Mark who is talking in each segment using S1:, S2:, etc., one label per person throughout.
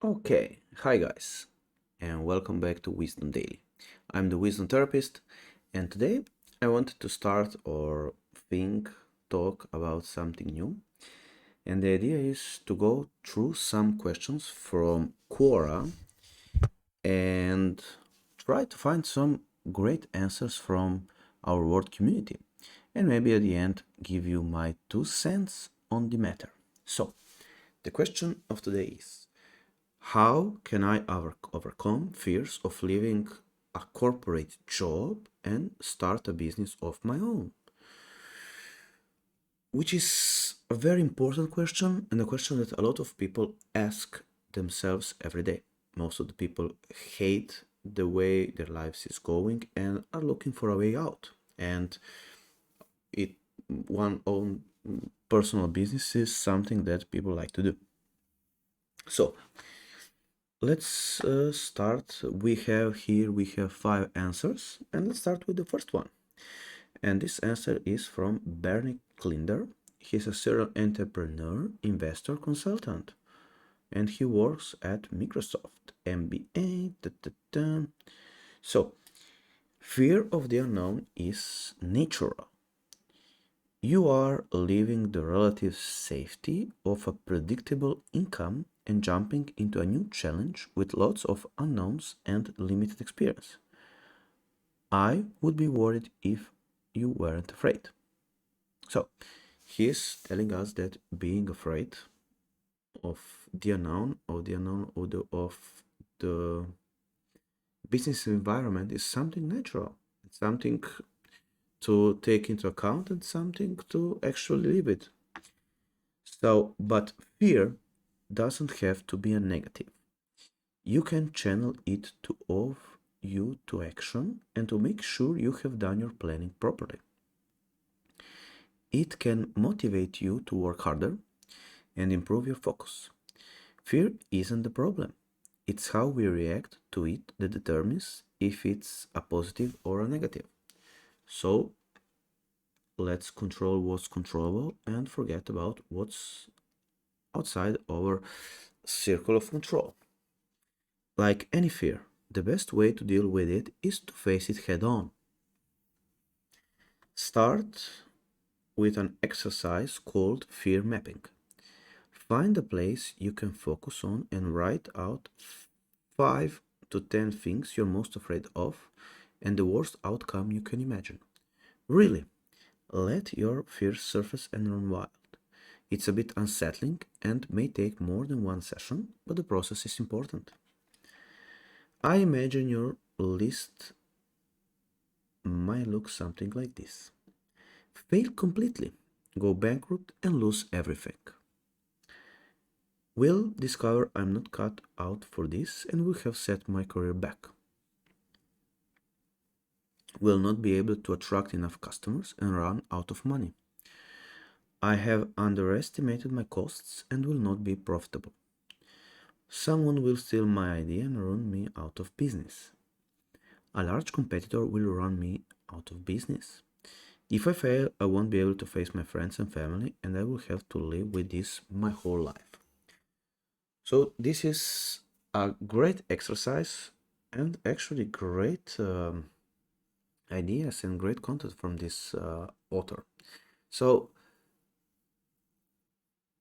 S1: Okay, hi guys, and welcome back to Wisdom Daily. I'm the Wisdom Therapist, and today I wanted to start or talk about something new. And the idea is to go through some questions from Quora and try to find some great answers from our world community. And maybe at the end, give you my 2 cents on the matter. So, the question of today is: how can I overcome fears of leaving a corporate job and start a business of my own? Which is a very important question and a question that a lot of people ask themselves every day. Most of the people hate the way their lives is going and are looking for a way out. And it one own personal business is something that people like to do. So let's start. We have 5 answers, and let's start with the first one. And this answer is from Bernie Klinder. He's a serial entrepreneur, investor, consultant, and he works at Microsoft. MBA. Da, da, da. So, fear of the unknown is natural. You are leaving the relative safety of a predictable income and jumping into a new challenge with lots of unknowns and limited experience. I would be worried if you weren't afraid. So, he's telling us that being afraid of the unknown, of the business environment is something natural. It's something to take into account and something to actually live it. So, but fear doesn't have to be a negative. You can channel it to move you to action and to make sure you have done your planning properly. It can motivate you to work harder and improve your focus. Fear isn't the problem. It's how we react to it that determines if it's a positive or a negative. So let's control what's controllable and forget about what's outside our circle of control. Like any fear, the best way to deal with it is to face it head on. Start with an exercise called fear mapping. Find a place you can focus on and write out 5 to 10 things you're most afraid of and the worst outcome you can imagine. Really, let your fears surface and run wild. It's a bit unsettling and may take more than one session, but the process is important. I imagine your list might look something like this: fail completely, go bankrupt, and lose everything. Will discover I'm not cut out for this and will have set my career back. Will not be able to attract enough customers and run out of money. I have underestimated my costs and will not be profitable. Someone will steal my idea and run me out of business. A large competitor will run me out of business. If I fail, I won't be able to face my friends and family, and I will have to live with this my whole life. So, this is a great exercise and actually great ideas and great content from this author. So,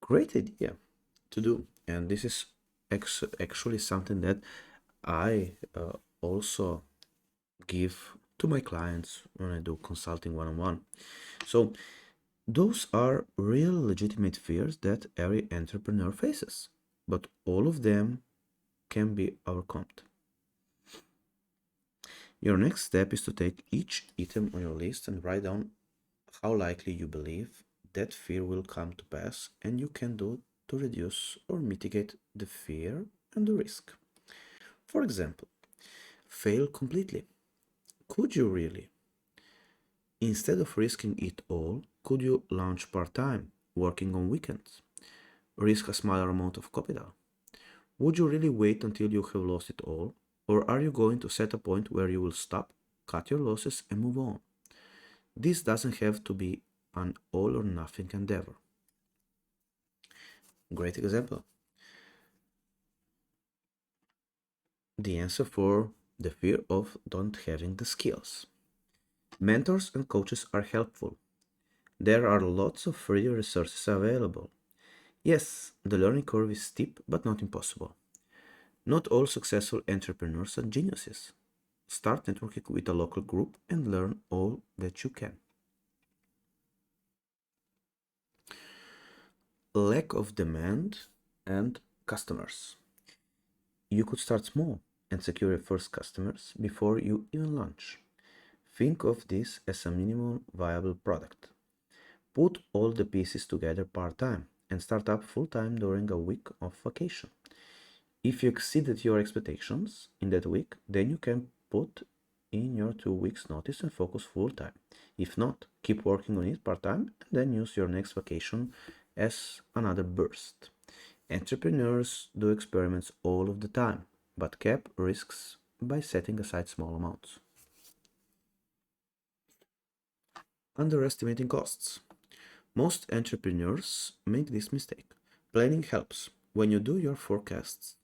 S1: great idea to do. And this is actually something that I also give to my clients when I do consulting one on one. So, those are real legitimate fears that every entrepreneur faces, but all of them can be overcome. Your next step is to take each item on your list and write down how likely you believe that fear will come to pass and you can do to reduce or mitigate the fear and the risk. For example, fail completely. Could you really? Instead of risking it all, could you launch part time, working on weekends? Risk a smaller amount of capital? Would you really wait until you have lost it all? Or are you going to set a point where you will stop, cut your losses, and move on? This doesn't have to be an all or nothing endeavor. Great example. the answer for the fear of not having the skills. Mentors and coaches are helpful. There are lots of free resources available. Yes, the learning curve is steep but not impossible. Not all successful entrepreneurs are geniuses. Start networking with a local group and learn all that you can. Lack of demand and customers. You could start small and secure your first customers before you even launch. Think of this as a minimum viable product. Put all the pieces together part-time and start up full-time during a week of vacation. If you exceeded your expectations in that week, then you can put in your 2 weeks notice and focus full-time. If not, keep working on it part-time and then use your next vacation as another burst. Entrepreneurs do experiments all of the time, but cap risks by setting aside small amounts. Underestimating costs. Most entrepreneurs make this mistake. Planning helps. When you do your forecasts,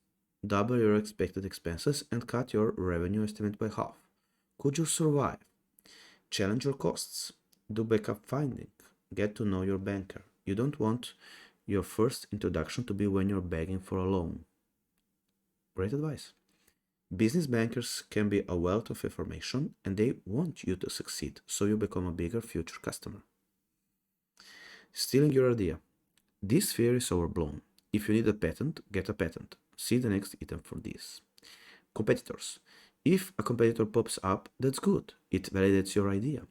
S1: double your expected expenses and cut your revenue estimate by half. Could you survive? Challenge your costs. Do backup finding. Get to know your banker. You don't want your first introduction to be when you're begging for a loan. Great advice. Business bankers can be a wealth of information and they want you to succeed, so you become a bigger future customer. Stealing your idea. This fear is overblown. If you need a patent, get a patent. See the next item for this. Competitors. If a competitor pops up, that's good. It validates your idea.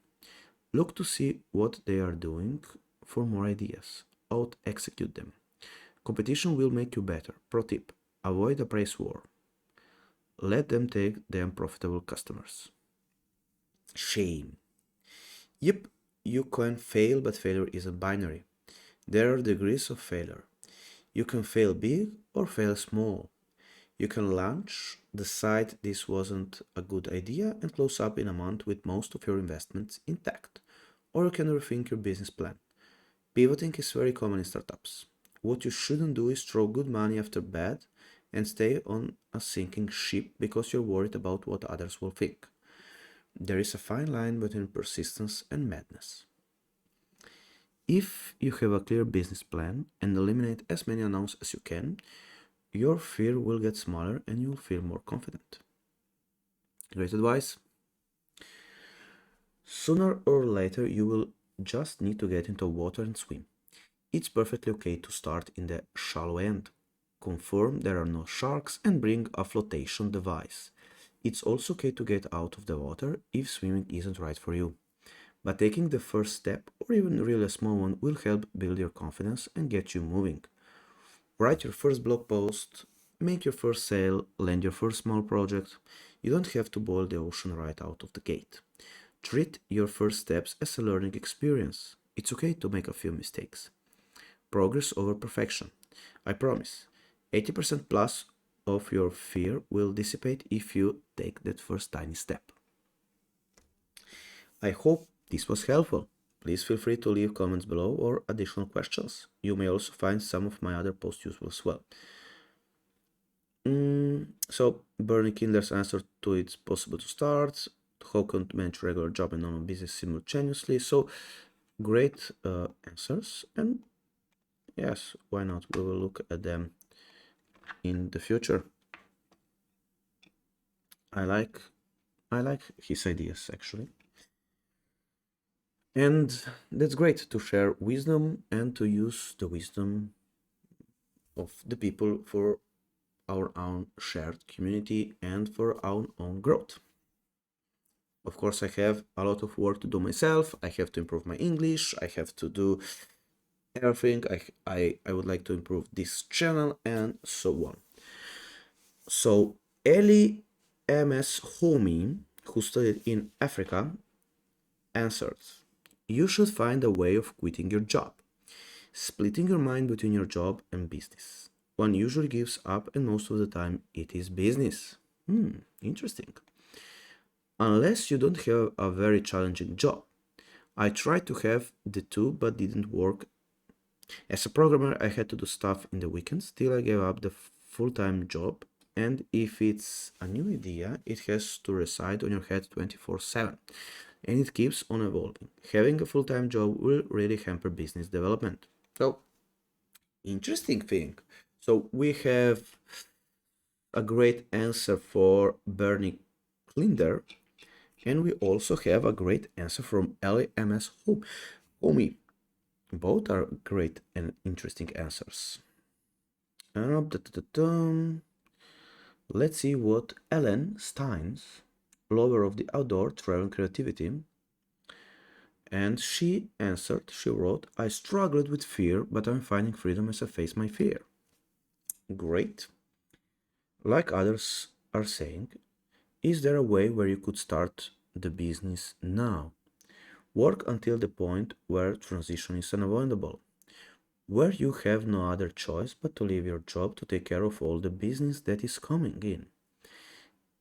S1: Look to see what they are doing for more ideas. Out-execute them. Competition will make you better. Pro tip. Avoid a price war. Let them take the unprofitable customers. Shame. Yep, you can fail, but failure isn't binary. There are degrees of failure. You can fail big or fail small. You can launch, decide this wasn't a good idea, and close up in a month with most of your investments intact. Or you can rethink your business plan. Pivoting is very common in startups. What you shouldn't do is throw good money after bad and stay on a sinking ship because you're worried about what others will think. There is a fine line between persistence and madness. If you have a clear business plan and eliminate as many unknowns as you can, your fear will get smaller and you'll feel more confident. Great advice. Sooner or later, you will just need to get into water and swim. It's perfectly okay to start in the shallow end. Confirm there are no sharks and bring a flotation device. It's also okay to get out of the water if swimming isn't right for you. But taking the first step, or even really a small one, will help build your confidence and get you moving. Write your first blog post, make your first sale, land your first small project. You don't have to boil the ocean right out of the gate. Treat your first steps as a learning experience. It's okay to make a few mistakes. Progress over perfection. I promise, 80% plus of your fear will dissipate if you take that first tiny step. I hope this was helpful. Please feel free to leave comments below or additional questions. You may also find some of my other posts useful as well. So, Bernie Kindler's answer to it's possible to start. How can manage regular job and normal business simultaneously? So, great answers, and yes, why not? We will look at them in the future. I like his ideas actually. And that's great to share wisdom and to use the wisdom of the people for our own shared community and for our own growth. Of course, I have a lot of work to do myself. I have to improve my English. I have to do everything. I would like to improve this channel and so on. So Ellie MS Homi, who studied in Africa, answered, you should find a way of quitting your job. Splitting your mind between your job and business. One usually gives up and most of the time it is business. Interesting. Unless you don't have a very challenging job. I tried to have the two but didn't work. As a programmer, I had to do stuff in the weekends till I gave up the full-time job and if it's a new idea, it has to reside on your head 24/7, and it keeps on evolving. Having a full-time job will really hamper business development. So, interesting thing. So we have a great answer for Bernie Klinder, and we also have a great answer from LMS Homie. Both are great and interesting answers. Let's see what Ellen Steins, lover of the outdoor, travel, and creativity, and she answered, she wrote, I struggled with fear, but I'm finding freedom as I face my fear. Great. Like others are saying, is there a way where you could start the business now? Work until the point where transition is unavoidable, where you have no other choice but to leave your job to take care of all the business that is coming in.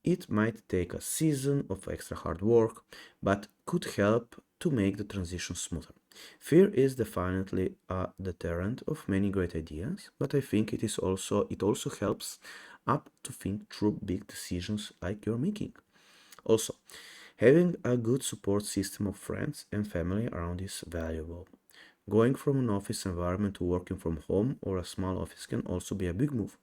S1: It might take a season of extra hard work, but could help to make the transition smoother. Fear is definitely a deterrent of many great ideas, but I think it also helps up to think through big decisions like you're making. Also, having a good support system of friends and family around is valuable. Going from an office environment to working from home or a small office can also be a big move.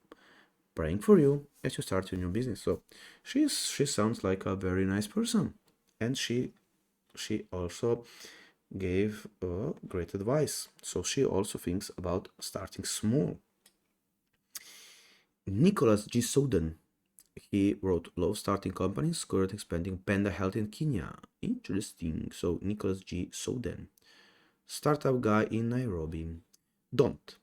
S1: Praying for you as you start your new business. So she sounds like a very nice person, and she also gave great advice. So she also thinks about starting small. Nicholas G. Soden, he wrote Love Starting Companies, currently expanding Panda Health in Kenya. Interesting. So Nicholas G. Soden, startup guy in Nairobi. Don't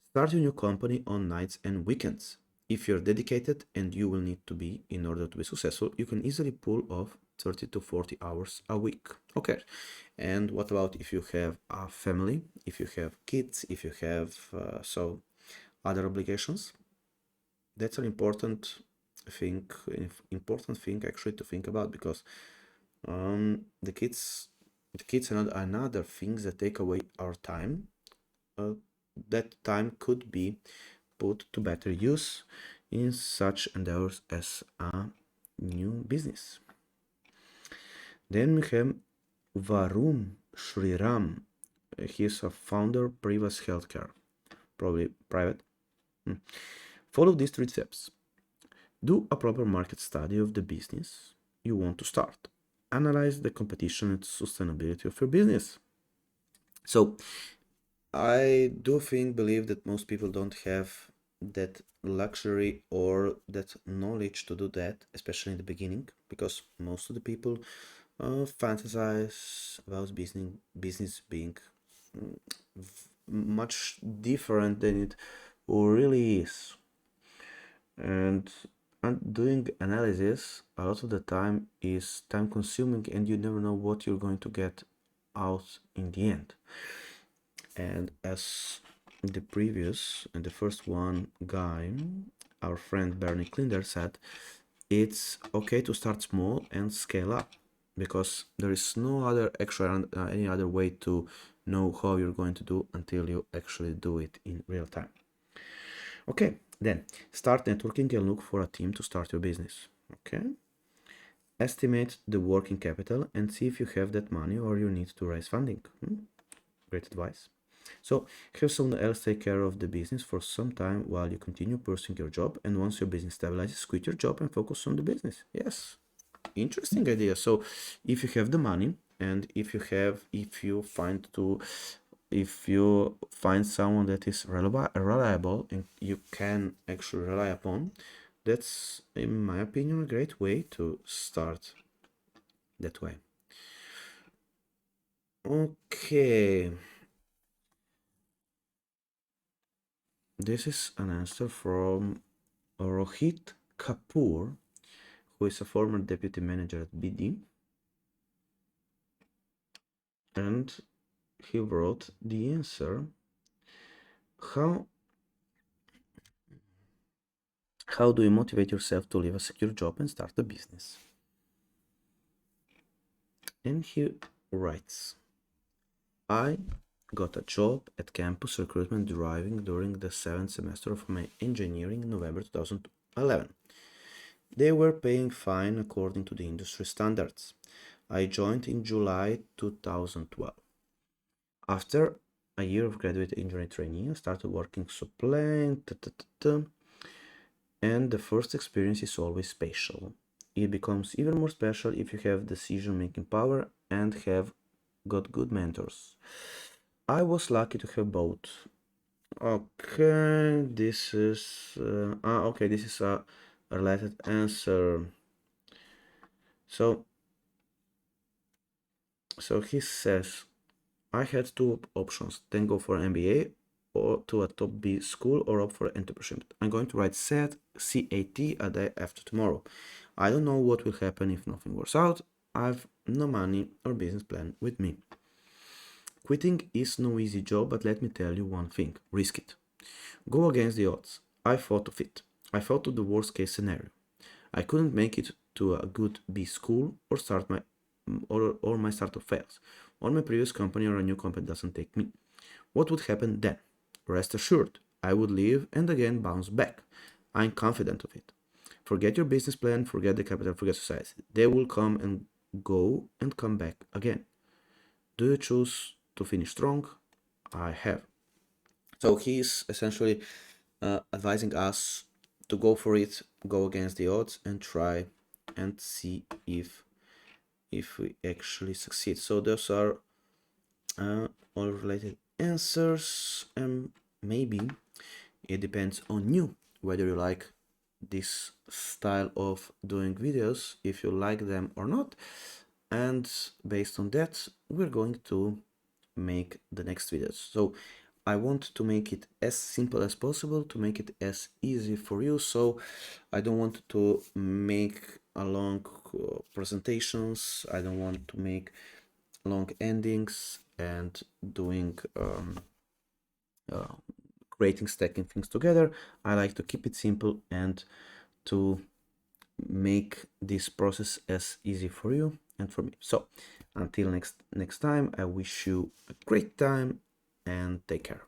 S1: start your new company on nights and weekends. If you're dedicated, and you will need to be in order to be successful, you can easily pull off 30 to 40 hours a week. Okay. And what about if you have a family, if you have kids, if you have other obligations? That's an important thing actually to think about, because the kids are another things that take away our time. That time could be put to better use in such endeavors as a new business. Then we have Varun Shriram. He's a founder, Previous Healthcare, probably private. Follow these 3 steps. Do a proper market study of the business you want to start. Analyze the competition and sustainability of your business. So I do believe that most people don't have that luxury or that knowledge to do that, especially in the beginning, because most of the people fantasize about business being much different than it really is. And doing analysis a lot of the time is time consuming, and you never know what you're going to get out in the end. And as the first one guy, our friend Bernie Klinder said, it's okay to start small and scale up, because there is no other any other way to know how you're going to do until you actually do it in real time. Okay, then start networking and look for a team to start your business. Okay, estimate the working capital and see if you have that money or you need to raise funding. Great advice. So have someone else take care of the business for some time while you continue pursuing your job, and once your business stabilizes, quit your job and focus on the business. Yes, interesting idea. So if you have the money, and if you find someone that is reliable and you can actually rely upon, that's, in my opinion, a great way to start that way. Okay. This is an answer from Rohit Kapoor, who is a former deputy manager at BD. And he wrote the answer: How do you motivate yourself to leave a secure job and start a business? And he writes, I got a job at campus recruitment driving during the 7th semester of my engineering in November 2000, 11. They were paying fine according to the industry standards. I joined in July 2012. After a year of graduate engineering training, I started working supplying, and the first experience is always special. It becomes even more special if you have decision-making power and have got good mentors. I was lucky to have both. Okay, this is a related answer. So, so he says, I had two options: then go for an MBA or to a top B school or opt for entrepreneurship. I'm going to write CAT a day after tomorrow. I don't know what will happen if nothing works out. I've no money or business plan with me. Quitting is no easy job, but let me tell you one thing: risk it. Go against the odds. I thought of it. I thought of the worst case scenario. I couldn't make it to a good B school or my startup fails, or my previous company or a new company doesn't take me. What would happen then? Rest assured, I would leave and again bounce back. I'm confident of it. Forget your business plan, forget the capital, forget society. They will come and go and come back again. Do you choose to finish strong? I have. So he's essentially advising us to go for it, go against the odds, and try and see if we actually succeed. So those are all related answers, and maybe it depends on you whether you like this style of doing videos, if you like them or not, and based on that we're going to make the next videos. So I want to make it as simple as possible, to make it as easy for you. So I don't want to make a long presentations. I don't want to make long endings and doing creating, stacking things together. I like to keep it simple and to make this process as easy for you and for me. So until next time, I wish you a great time and take care.